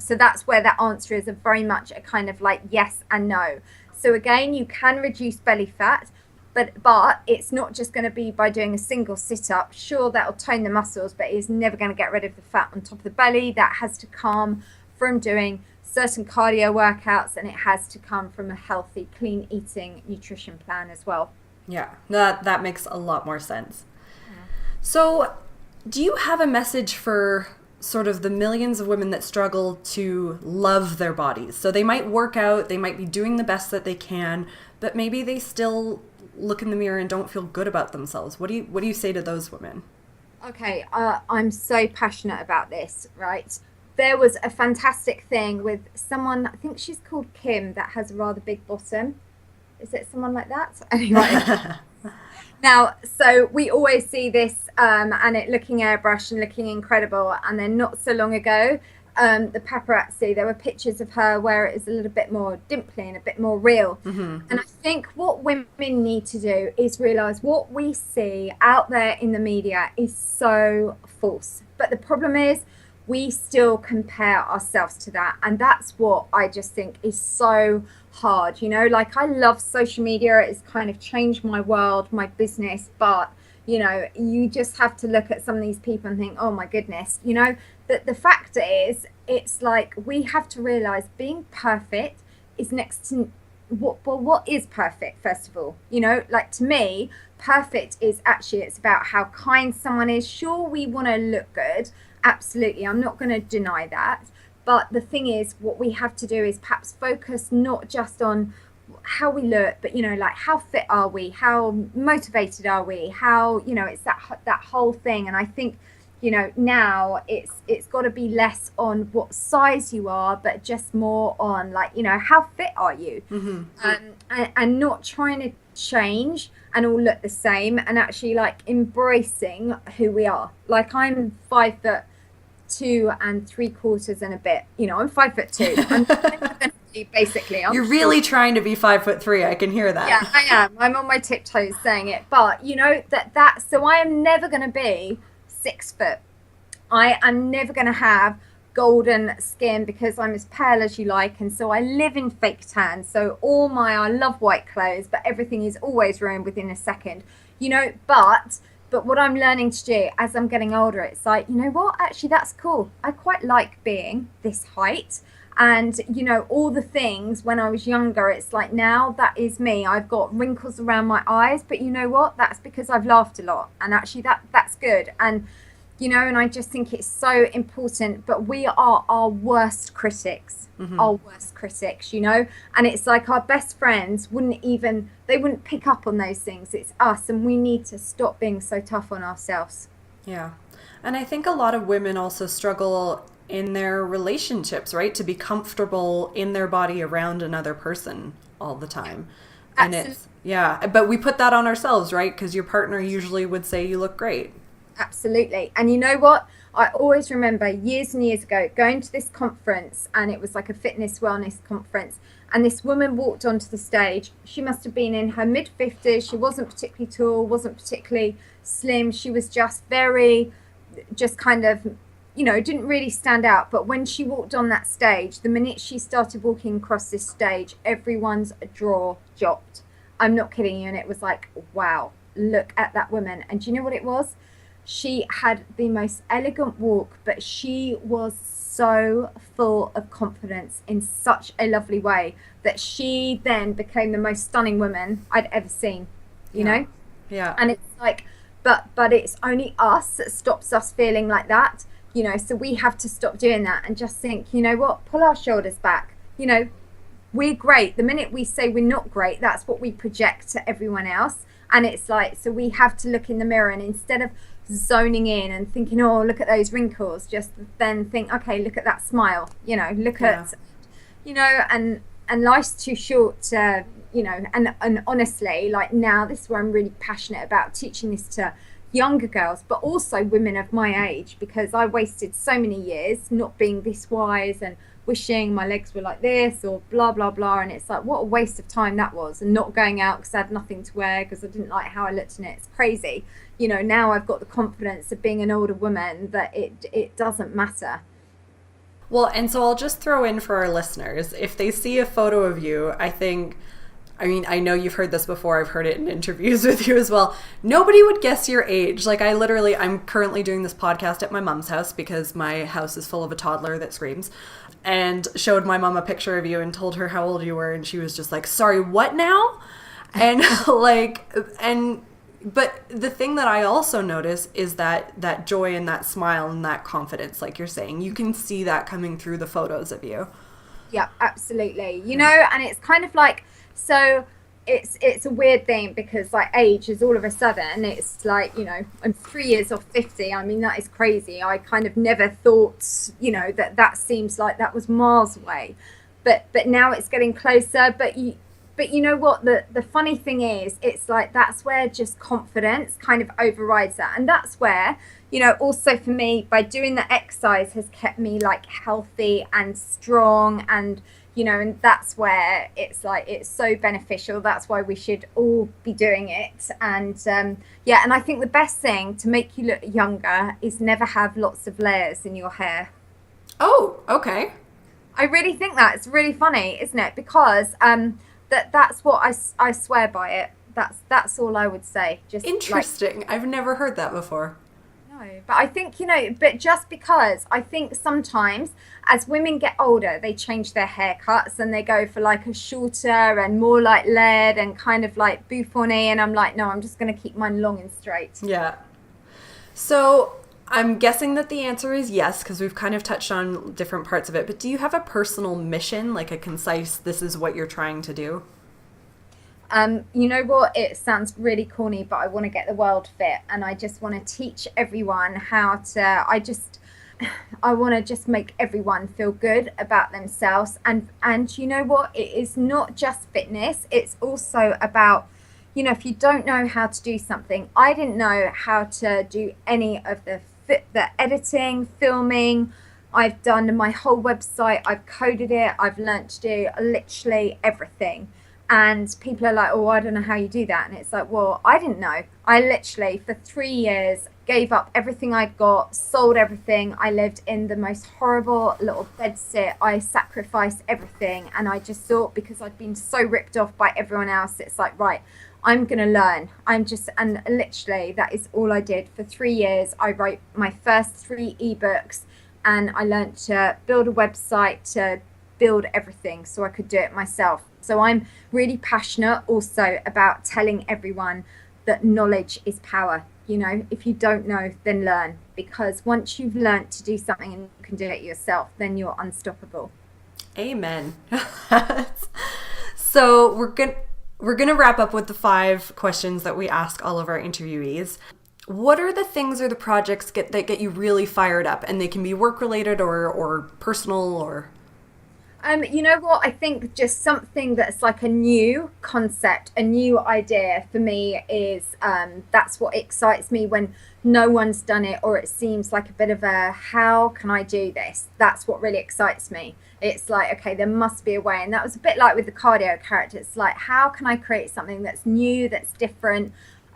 that's where that answer is very much a kind of like yes and no. So again, you can reduce belly fat, but it's not just going to be by doing a single sit-up. Sure, that'll tone the muscles, but it's never going to get rid of the fat on top of the belly. That has to come from doing certain cardio workouts, and it has to come from a healthy, clean eating nutrition plan as well. Yeah, that makes a lot more sense. Yeah. So do you have a message for sort of the millions of women that struggle to love their bodies? So they might work out, they might be doing the best that they can, but maybe they still look in the mirror and don't feel good about themselves. What do you say to those women? Okay, I'm so passionate about this, right? There was a fantastic thing with someone, I think she's called Kim, that has a rather big bottom. Is it someone like that? Anyway. Now, so we always see this and it looking airbrushed and looking incredible. And then not so long ago, the paparazzi, there were pictures of her where it is a little bit more dimply and a bit more real. Mm-hmm. And I think what women need to do is realize what we see out there in the media is so false. But the problem is we still compare ourselves to that. And that's what I just think is so hard. Like I love social media. It's kind of changed my world, my business. But, you just have to look at some of these people and think, oh my goodness, that the fact is, it's like we have to realize being perfect is next to what is perfect, first of all? Like to me, perfect is actually, it's about how kind someone is. Sure, we want to look good. Absolutely. I'm not going to deny that. But the thing is, what we have to do is perhaps focus not just on how we look, but, like how fit are we? How motivated are we? How, it's that whole thing. And I think, now it's got to be less on what size you are, but just more on like, how fit are you? Mm-hmm. And not trying to change and all look the same, and actually like embracing who we are. Like I'm 5'2" and 3/4 and a bit. I'm 5'2". Basically, you're really trying to be 5'3". I can hear that. Yeah, I am. I'm on my tiptoes saying it, but that. So I am never going to be 6 foot. I am never going to have golden skin because I'm as pale as you like, and so I live in fake tan. So I love white clothes, but everything is always ruined within a second. But what I'm learning to do as I'm getting older, it's like, what? Actually, that's cool. I quite like being this height. And, all the things when I was younger, it's like now that is me. I've got wrinkles around my eyes, but you know what? That's because I've laughed a lot. And actually that's good. And, and I just think it's so important. But we are our worst critics, and it's like our best friends wouldn't pick up on those things. It's us, and we need to stop being so tough on ourselves. Yeah. And I think a lot of women also struggle in their relationships, right? To be comfortable in their body around another person all the time. And Absolutely. it's, yeah, but we put that on ourselves, right? Because your partner usually would say you look great. Absolutely. And you know what? I always remember years and years ago going to this conference, and it was like a fitness wellness conference. And this woman walked onto the stage. She must have been in her mid 50s. She wasn't particularly tall, wasn't particularly slim. She was just very, just kind of, didn't really stand out. But when she walked on that stage, the minute she started walking across this stage, everyone's jaw dropped. I'm not kidding you. And it was like, wow, look at that woman. And do you know what it was? She had the most elegant walk, but she was so full of confidence in such a lovely way that she then became the most stunning woman I'd ever seen, you Yeah. know? Yeah. And it's like, but it's only us that stops us feeling like that, so we have to stop doing that and just think, you know what, pull our shoulders back. We're great. The minute we say we're not great, that's what we project to everyone else. And it's like, so we have to look in the mirror, and instead of zoning in and thinking, oh, look at those wrinkles, just then think, okay, look at that smile, look Yeah. at, and life's too short to, and honestly, like now, this is where I'm really passionate about teaching this to younger girls, but also women of my age, because I wasted so many years not being this wise and wishing my legs were like this or blah blah blah, and it's like, what a waste of time that was, and not going out because I had nothing to wear because I didn't like how I looked in it. It's crazy. Now I've got the confidence of being an older woman that it doesn't matter. Well, and so I'll just throw in for our listeners, if they see a photo of you, I mean, I know you've heard this before. I've heard it in interviews with you as well. Nobody would guess your age. Like, I'm currently doing this podcast at my mom's house because my house is full of a toddler that screams, and showed my mom a picture of you and told her how old you were. And she was just like, sorry, what now? And but the thing that I also notice is that joy and that smile and that confidence, like you're saying, you can see that coming through the photos of you. Yeah, absolutely. And it's kind of like, so it's a weird thing because like age is all of a sudden, it's like, I'm 3 years off 50. I mean, that is crazy. I kind of never thought, that seems like that was miles away, but now it's getting closer. But you know what, the funny thing is, it's like that's where just confidence kind of overrides that. And that's where, also for me, by doing the exercise has kept me like healthy and strong, and that's where it's like it's so beneficial. That's why we should all be doing it. And and I think the best thing to make you look younger is never have lots of layers in your hair. Oh, okay. I really think that it's really funny, isn't it? Because that's what I swear by it. That's all I would say. Just Interesting. I've never heard that before. no, but I think, but just because I think sometimes as women get older, they change their haircuts and they go for like a shorter and more like layered and kind of like bouffonny, and I'm like, no, I'm just going to keep mine long and straight. Yeah. So I'm guessing that the answer is yes, because we've kind of touched on different parts of it. But do you have a personal mission, like a concise, this is what you're trying to do? You know what? It sounds really corny, but I want to get the world fit, and I just want to teach everyone how to. I want to just make everyone feel good about themselves, and you know what? It is not just fitness. It's also about, if you don't know how to do something. I didn't know how to do any of the editing, filming. I've done my whole website. I've coded it. I've learnt to do literally everything. And people are like, oh, I don't know how you do that. And it's like, well, I didn't know. I literally, for 3 years, gave up everything I'd got, sold everything. I lived in the most horrible little bedsit. I sacrificed everything. And I just thought, because I'd been so ripped off by everyone else, it's like, right, I'm going to learn. And literally, that is all I did. For 3 years, I wrote my first 3 ebooks, and I learned to build a website, to build everything so I could do it myself. So I'm really passionate also about telling everyone that knowledge is power. If you don't know, then learn, because once you've learned to do something and you can do it yourself, then you're unstoppable. Amen. So we're gonna wrap up with the 5 questions that we ask all of our interviewees. What are the things or the projects that get you really fired up? And they can be work related or personal or... You know what? I think just something that's like a new concept, a new idea for me is that's what excites me when no one's done it, or it seems like a bit of a how can I do this? That's what really excites me. It's like, okay, there must be a way. And that was a bit like with the cardio character. It's like, how can I create something that's new, that's different?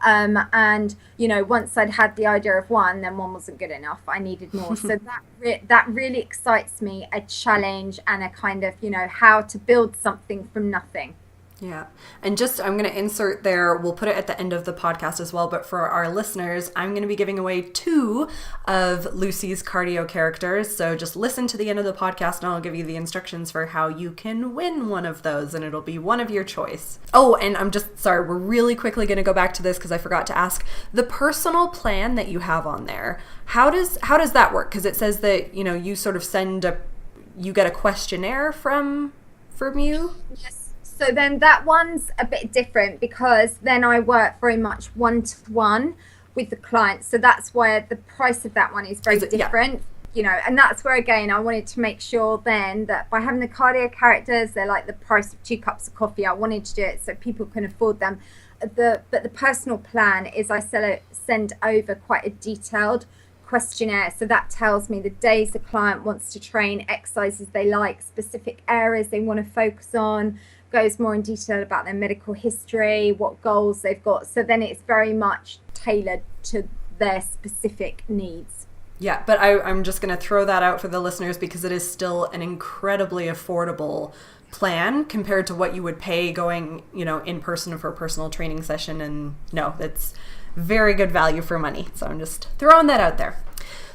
And once I'd had the idea of one, then one wasn't good enough. I needed more. So that really excites me, a challenge and a kind of how to build something from nothing. Yeah. And I'm going to insert there, we'll put it at the end of the podcast as well, but for our listeners, I'm going to be giving away 2 of Lucy's cardio characters. So just listen to the end of the podcast and I'll give you the instructions for how you can win one of those, and it'll be one of your choice. Oh, and I'm just sorry, we're really quickly going to go back to this because I forgot to ask. The personal plan that you have on there, how does that work? Because it says that, you sort of you get a questionnaire from you? Yes. So then that one's a bit different because then I work very much one-to-one with the client. So that's where the price of that one is very different, and that's where, again, I wanted to make sure then that by having the cardio characters, they're like the price of 2 cups of coffee. I wanted to do it so people can afford them. But the personal plan is I send over quite a detailed questionnaire. So that tells me the days the client wants to train, exercises they like, specific areas they want to focus on, goes more in detail about their medical history, what goals they've got. So then it's very much tailored to their specific needs. Yeah, but I'm just going to throw that out for the listeners because it is still an incredibly affordable plan compared to what you would pay going, in person for a personal training session. And no, it's very good value for money. So I'm just throwing that out there.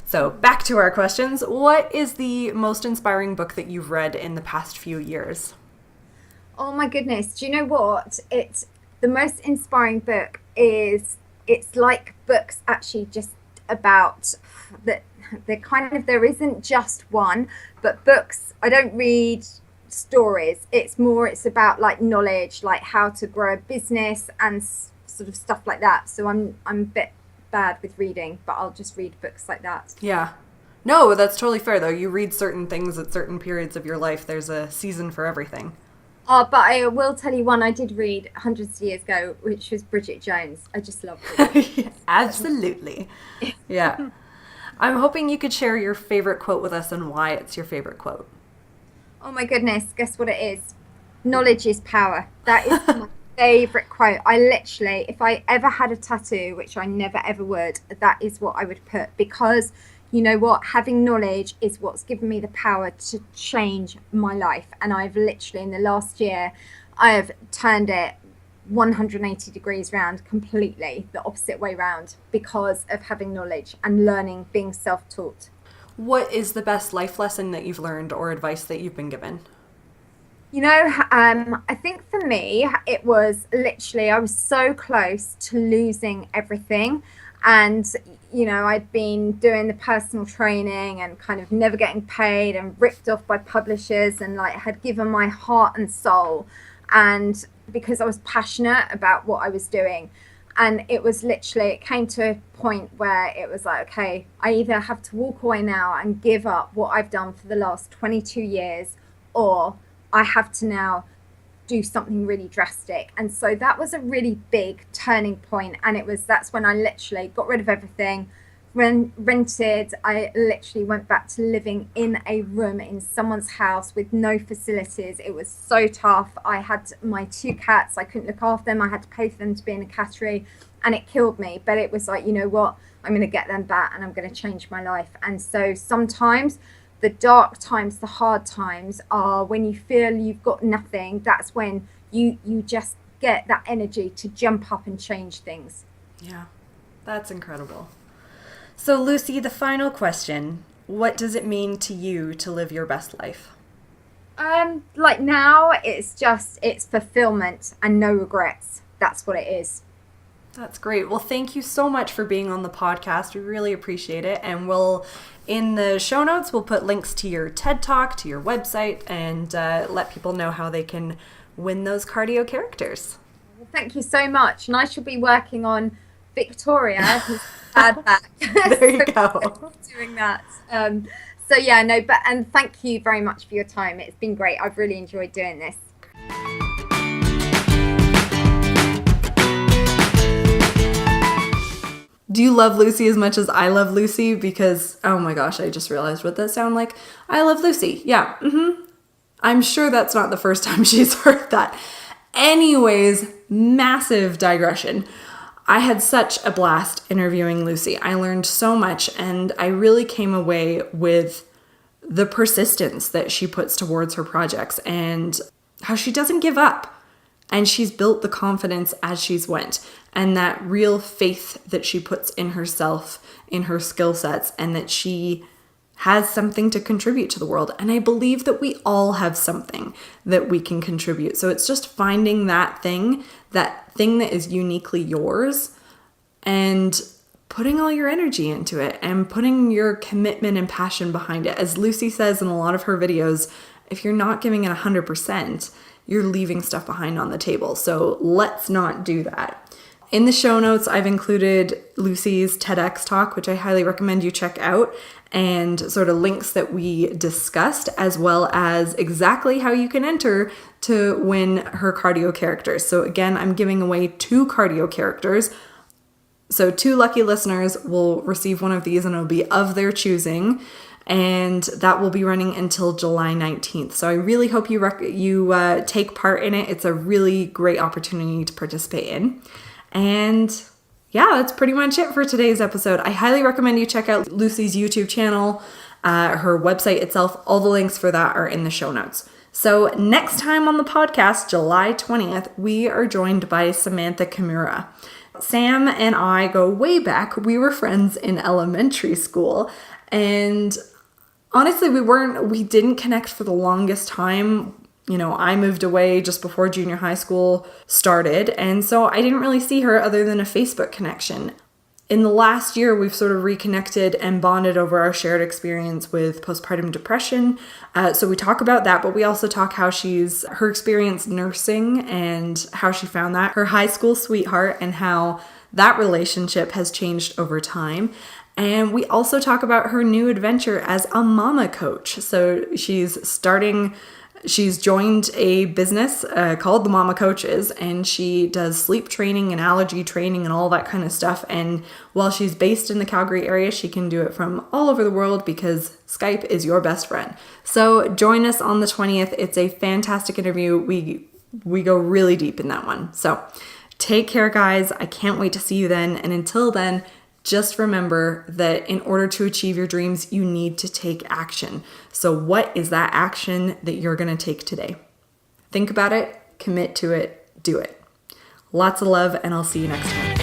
So back to our questions. What is the most inspiring book that you've read in the past few years? Oh my goodness. Do you know what? It's the most inspiring book is, it's like books actually just about that. There isn't just one, but books, I don't read stories. It's about like knowledge, like how to grow a business and sort of stuff like that. So I'm a bit bad with reading, but I'll just read books like that. Yeah. No, that's totally fair though. You read certain things at certain periods of your life. There's a season for everything. Oh, but I will tell you one I did read hundreds of years ago, which was Bridget Jones. I just loved it. Absolutely. Yeah. I'm hoping you could share your favorite quote with us and why it's your favorite quote. Oh my goodness, guess what it is? Knowledge is power. That is my favorite quote. I literally, if I ever had a tattoo, which I never ever would, that is what I would put, because you know what? Having knowledge is what's given me the power to change my life. And I've literally, in the last year, I have turned it 180 degrees round completely, the opposite way round, because of having knowledge and learning, being self-taught. What is the best life lesson that you've learned or advice that you've been given? I think for me, it was literally, I was so close to losing everything. And I'd been doing the personal training and kind of never getting paid and ripped off by publishers, and like had given my heart and soul, and because I was passionate about what I was doing. And it was literally, it came to a point where it was like, okay, I either have to walk away now and give up what I've done for the last 22 years, or I have to now do something really drastic. And so that was a really big turning point. And that's when I literally got rid of everything, rented. I literally went back to living in a room in someone's house with no facilities. It was so tough. I had my 2 cats. I couldn't look after them. I had to pay for them to be in a cattery, and it killed me. But it was like, you know what? I'm going to get them back and I'm going to change my life. And so sometimes the dark times, the hard times are when you feel you've got nothing. That's when you just get that energy to jump up and change things. Yeah, that's incredible. So Lucy, the final question, what does it mean to you to live your best life? Like now, it's fulfillment and no regrets. That's what it is. That's great. Well, thank you so much for being on the podcast. We really appreciate it. And in the show notes, we'll put links to your TED Talk, to your website, and let people know how they can win those cardio characters. Well, thank you so much. And I shall be working on Victoria, who's bad back. There you go. Doing that. So yeah, no, but and thank you very much for your time. It's been great. I've really enjoyed doing this. Do you love Lucy as much as I love Lucy? Because, oh my gosh, I just realized what that sounded like. I love Lucy. Yeah, I'm sure that's not the first time she's heard that. Anyways, massive digression. I had such a blast interviewing Lucy. I learned so much, and I really came away with the persistence that she puts towards her projects and how she doesn't give up. And she's built the confidence as she's went, and that real faith that she puts in herself, in her skill sets, and that she has something to contribute to the world. And I believe that we all have something that we can contribute. So it's just finding that thing that is uniquely yours, and putting all your energy into it and putting your commitment and passion behind it. As Lucy says in a lot of her videos, if you're not giving it 100%, you're leaving stuff behind on the table. So let's not do that. In the show notes, I've included Lucy's TEDx talk, which I highly recommend you check out, and sort of links that we discussed, as well as exactly how you can enter to win her cardio characters. So again, I'm giving away 2 cardio characters. So 2 lucky listeners will receive one of these, and it'll be of their choosing. And that will be running until July 19th. So I really hope you take part in it. It's a really great opportunity to participate in. And yeah, that's pretty much it for today's episode. I highly recommend you check out Lucy's YouTube channel, her website itself. All the links for that are in the show notes. So next time on the podcast, July 20th, we are joined by Samantha Kimura. Sam and I go way back. We were friends in elementary school, and honestly, we didn't connect for the longest time. You know, I moved away just before junior high school started, and so I didn't really see her other than a Facebook connection. In the last year, we've sort of reconnected and bonded over our shared experience with postpartum depression. So we talk about that, but we also talk how her experience nursing and how she found that, her high school sweetheart, and how that relationship has changed over time. And we also talk about her new adventure as a mama coach. So she's joined a business called the Mama Coaches, and she does sleep training and allergy training and all that kind of stuff. And while she's based in the Calgary area, she can do it from all over the world because Skype is your best friend. So join us on the 20th. It's a fantastic interview. We go really deep in that one. So take care, guys. I can't wait to see you then. And until then, just remember that in order to achieve your dreams, you need to take action. So what is that action that you're going to take today? Think about it, commit to it, do it. Lots of love, and I'll see you next time.